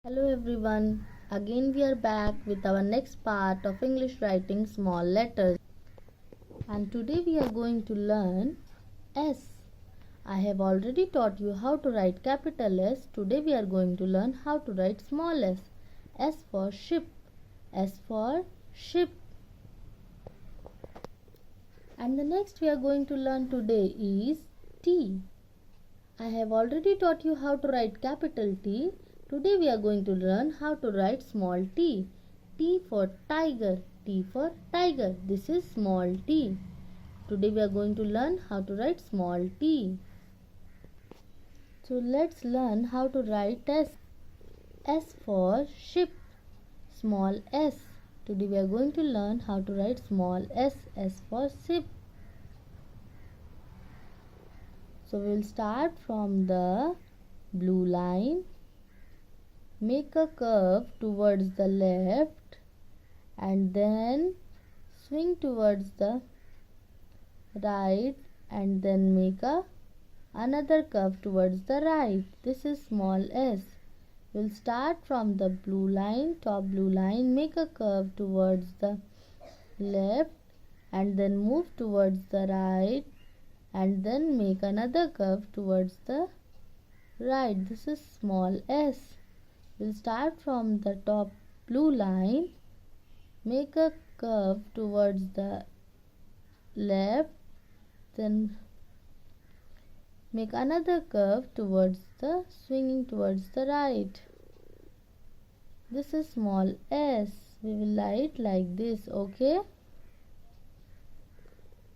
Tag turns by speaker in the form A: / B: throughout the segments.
A: Hello everyone. Again we are back with our next part of English writing small letters. And today we are going to learn S. I have already taught you how to write capital S. Today we are going to learn how to write small s. S for ship. S for ship. And the next we are going to learn today is T. I have already taught you how to write capital T. Today we are going to learn how to write small t. T for tiger. T for tiger. This is small t. Today we are going to learn how to write small t. So let's learn how to write S. S for ship. Small s. Today we are going to learn how to write small s. S for ship. So we will start from the blue line. Make a curve towards the left and then swing towards the right and then make another curve towards the right. This is small s. We'll start from the blue line, top blue line, make a curve towards the left and then move towards the right and then make another curve towards the right. This is small s. We'll start from the top blue line, make a curve towards the left, then make another curve towards the swinging towards the right. This is small s. We will write like this, okay?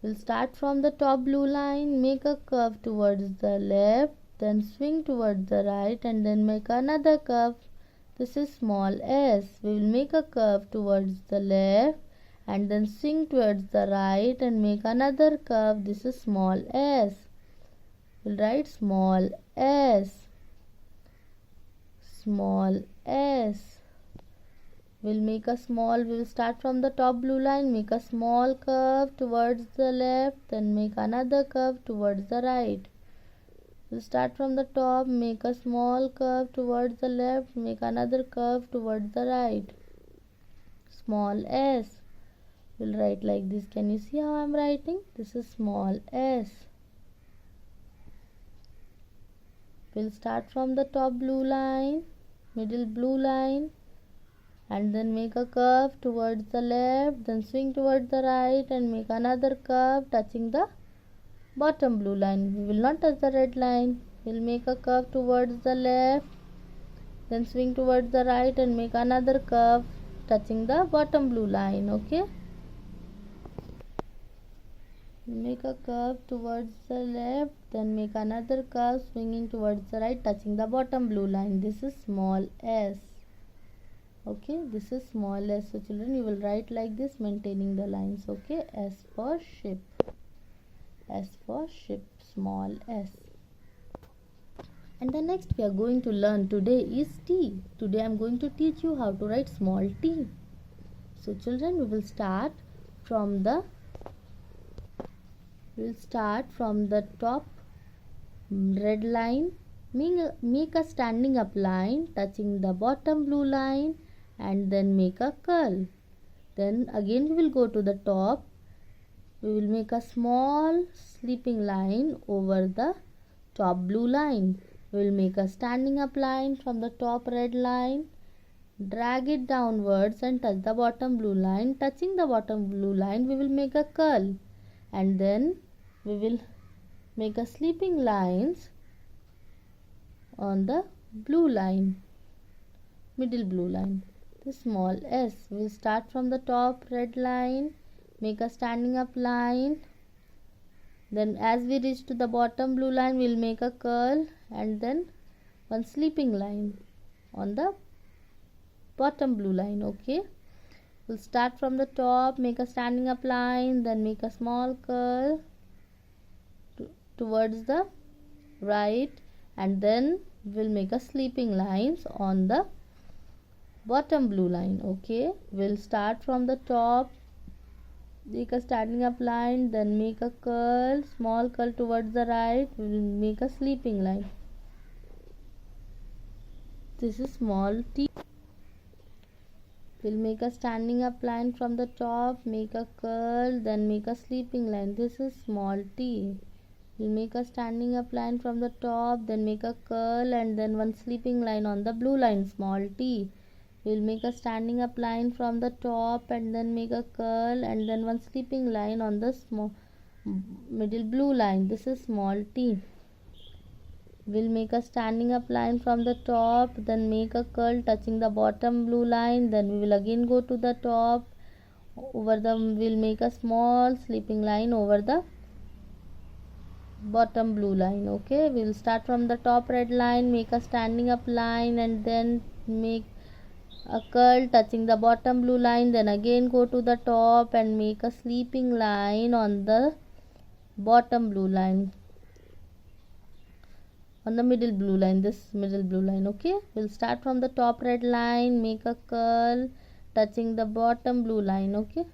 A: We'll start from the top blue line, make a curve towards the left, then swing towards the right and then make another curve. This is small s. We will make a curve towards the left and then swing towards the right and make another curve. This is small s. We'll write small s. Small s. We'll start from the top blue line, make a small curve towards the left, then make another curve towards the right. We'll start from the top, make a small curve towards the left, make another curve towards the right. Small s. We'll write like this. Can you see how I'm writing? This is small s. We'll start from the top blue line, middle blue line, and then make a curve towards the left, then swing towards the right and make another curve touching the bottom blue line. We will not touch the red line. We'll make a curve towards the left, then swing towards the right and make another curve touching the bottom blue line, okay? Make a curve towards the left, then make another curve swinging towards the right touching the bottom blue line. This is small s. Okay, this is small s. So children, you will write like this, maintaining the lines, okay? S for ship. S for ship, small s. And the next we are going to learn today is T. Today I am going to teach you how to write small t. So children, we will start from the top red line. Make a standing up line touching the bottom blue line and then make a curl. Then again we will go to the top. We will make a small sleeping line over the top blue line. We will make a standing up line from the top red line, drag it downwards and touch the bottom blue line. Touching the bottom blue line, we will make a curl and then we will make a sleeping lines on the blue line, middle blue line. This small s. We will start from the top red line, make a standing up line, then as we reach to the bottom blue line we will make a curl and then one sleeping line on the bottom blue line, okay? We'll start from the top, make a standing up line, then make a small curl towards the right and then we'll make a sleeping lines on the bottom blue line, okay? We'll start from the top, make a standing up line, then make a curl, small curl towards the right, we will make a sleeping line. This is small t. We'll make a standing up line from the top, make a curl, then make a sleeping line. This is small t. We'll make a standing up line from the top, then make a curl and then one sleeping line on the blue line, small t. We'll make a standing up line from the top and then make a curl and then one sleeping line on the middle blue line. This is small t. We'll make a standing up line from the top, then make a curl touching the bottom blue line, then we will again go to the top. We'll make a small sleeping line over the bottom blue line. Okay, we'll start from the top red line, make a standing up line and then make a curl touching the bottom blue line, then again go to the top and make a sleeping line on the bottom blue line, on the middle blue line, this middle blue line. Okay, we'll start from the top red line, make a curl touching the bottom blue line. Okay,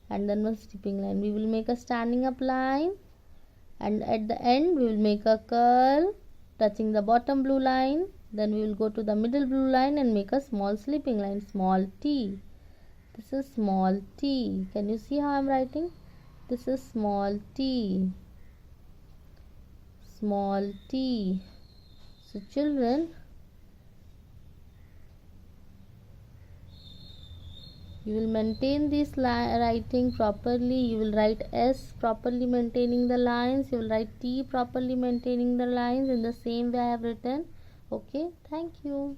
A: and then one sleeping line. We will make a standing up line and at the end we will make a curl touching the bottom blue line, then we will go to the middle blue line and make a small sleeping line, small t. This is small t. Can you see how I am writing? This is small t, small t. So children, you will maintain this writing properly. You will write S properly maintaining the lines. You will write T properly maintaining the lines in the same way I have written. Okay, thank you.